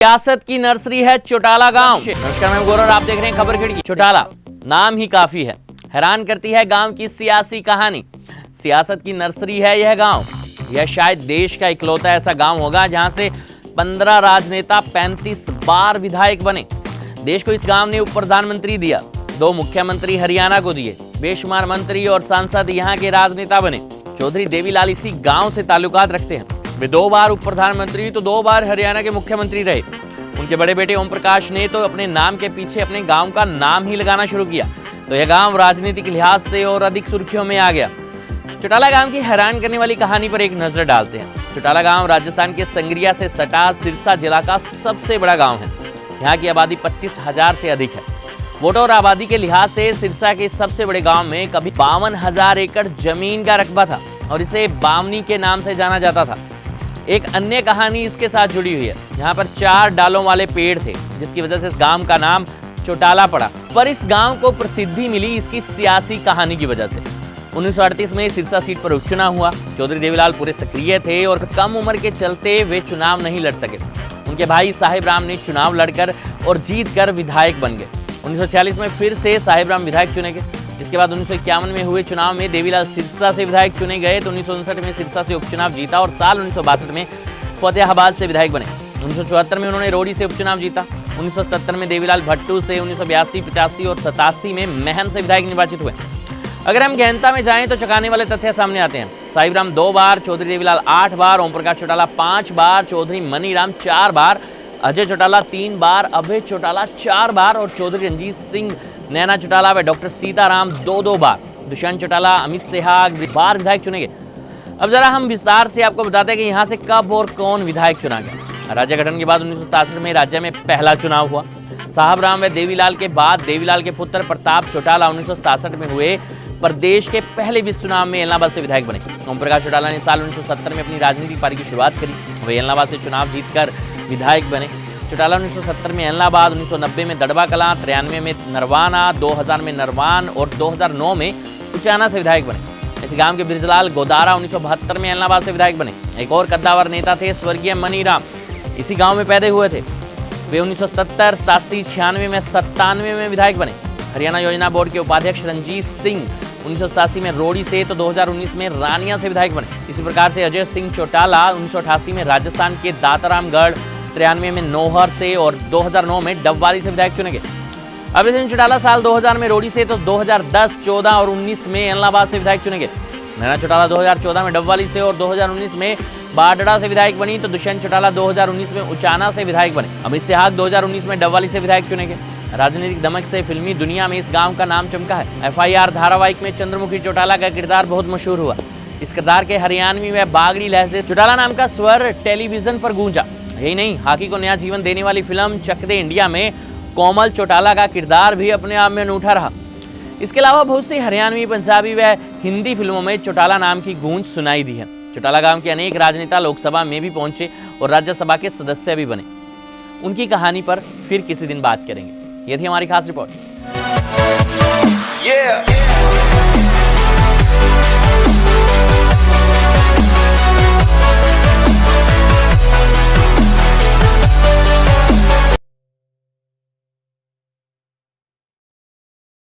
सियासत की नर्सरी है चौटाला गांव। नमस्कार, मैं गौरव, आप देख रहे हैं खबर खिड़की। चौटाला नाम ही काफी है, हैरान करती है गांव की सियासी कहानी। सियासत की नर्सरी है यह गांव। यह शायद देश का इकलौता ऐसा गांव होगा जहां से 15 राजनेता 35 बार विधायक बने। देश को इस गांव ने उप प्रधानमंत्री दिया, 2 मुख्यमंत्री हरियाणा को दिए, बेशुमार मंत्री और सांसद यहाँ के राजनेता बने। चौधरी देवीलाल इसी गांव से ताल्लुकात रखते हैं। वे 2 बार उप प्रधानमंत्री तो 2 बार हरियाणा के मुख्यमंत्री रहे। उनके बड़े बेटे ओम प्रकाश ने तो अपने नाम के पीछे अपने गांव का नाम ही लगाना शुरू किया, तो यह गांव राजनीतिक लिहाज से और अधिक सुर्खियों में आ गया। चौटाला गांव की हैरान करने वाली कहानी पर एक नजर डालते हैं। चौटाला गांव राजस्थान के संगरिया से सटा सिरसा जिला का सबसे बड़ा गांव है। यहाँ की आबादी 25,000 से अधिक है। वोटों और आबादी के लिहाज से सिरसा के सबसे बड़े गांव में कभी 52,000 एकड़ जमीन का रकबा था और इसे बावनी के नाम से जाना जाता था। एक अन्य कहानी इसके साथ जुड़ी हुई है। यहाँ पर 4 डालों वाले पेड़ थे, जिसकी वजह से इस गांव का नाम चौटाला पड़ा। पर इस गांव को प्रसिद्धि मिली इसकी सियासी कहानी की वजह से। 1938 में सिरसा सीट पर उपचुनाव हुआ। चौधरी देवीलाल पूरे सक्रिय थे और कम उम्र के चलते वे चुनाव नहीं लड़ सके। उनके भाई साहिब राम ने चुनाव लड़कर और जीत कर विधायक बन गए। 1946 में फिर से साहिब राम विधायक चुने गए। इसके बाद 1951 में हुए चुनाव में देवीलाल सिरसा से विधायक चुने गए, तो 1959 में सिरसा से उपचुनाव जीता और साल 1962 में फतेहाबाद से विधायक बने। 1974 में उन्होंने रोडी से उपचुनाव जीता। 1977 में देवीलाल भट्टू से, 1982, 85 और 87 में महन से विधायक निर्वाचित हुए। अगर हम गहनता में जाएं तो चौंकाने वाले तथ्य सामने आते हैं। साहिब राम 2 बार, चौधरी देवीलाल 8 बार, ओम प्रकाश चौटाला 5 बार, चौधरी मनीराम 4 बार, अजय चौटाला 3 बार, अभय चौटाला 4 बार और चौधरी रंजीत सिंह, नैना चौटाला व डॉक्टर सीताराम 2-2 बार, दुष्यंत चौटाला, अमित सेहाग बार विधायक चुने गए। अब जरा हम विस्तार से आपको बताते हैं कि यहाँ से कब और कौन विधायक चुना गया। राज्य गठन के बाद 1967 में राज्य में पहला चुनाव हुआ। साहब राम व देवीलाल के बाद देवीलाल के पुत्र प्रताप चौटाला 1967 में हुए प्रदेश के पहले विश्व चुनाव में एलनाबाद से विधायक बने। ओम प्रकाश चौटाला ने साल 1970 में अपनी राजनीतिक पारी की शुरुआत करी। वे एलनाबाद से चुनाव जीतकर विधायक बने। चौटाला 1970 में एलनाबाद, 1990 में दड़बा कलां, 93 में नरवाना, 2000 में नरवान और 2009 में उचाना से विधायक बने। इस गांव के बिरजलाल गोदारा 1972 में एलनाबाद से विधायक बने। एक और कद्दावर नेता थे स्वर्गीय मनीराम, इसी गांव में पैदा हुए थे। वे 1970, 87, 96 में 97 में विधायक बने। हरियाणा योजना बोर्ड के उपाध्यक्ष रंजीत सिंह 1987 में रोडी से, तो 2019 में रानिया से विधायक बने। इसी प्रकार से अजय सिंह चौटाला 1988 में राजस्थान के दातारामगढ़, 93 में नौहर से और 2009 में डबवाली से विधायक चुने गए। अभय सिंह चौटाला साल 2000 में रोडी से, तो 2010, 14 और 19 में एलनाबाद से विधायक चुने गए। नैना चौटाला 2014 में डबवाली से और 2019 में बाडड़ा से विधायक बनी, तो दुष्यंत चौटाला 2019 में उचाना से विधायक बने। अमित सेहाग 2019 में डबवाली से विधायक चुने गए। राजनीतिक दमक से फिल्मी दुनिया में इस गांव का नाम चमका है। FIR धारावाहिक में चंद्रमुखी चौटाला का किरदार बहुत मशहूर हुआ। इस किरदार के हरियाणवी व बागड़ी लहजे चौटाला नाम का स्वर टेलीविजन पर गूंजा। यही नहीं, हॉकी को नया जीवन देने वाली फिल्म चक दे इंडिया में कोमल चौटाला का किरदार भी अपने आप में अनूठा रहा। इसके अलावा बहुत सी हरियाणवी, पंजाबी व हिंदी फिल्मों में चौटाला नाम की गूंज सुनाई दी है। चौटाला गांव के अनेक राजनेता लोकसभा में भी पहुंचे और राज्यसभा के सदस्य भी बने। उनकी कहानी पर फिर किसी दिन बात करेंगे। ये थी हमारी खास रिपोर्ट।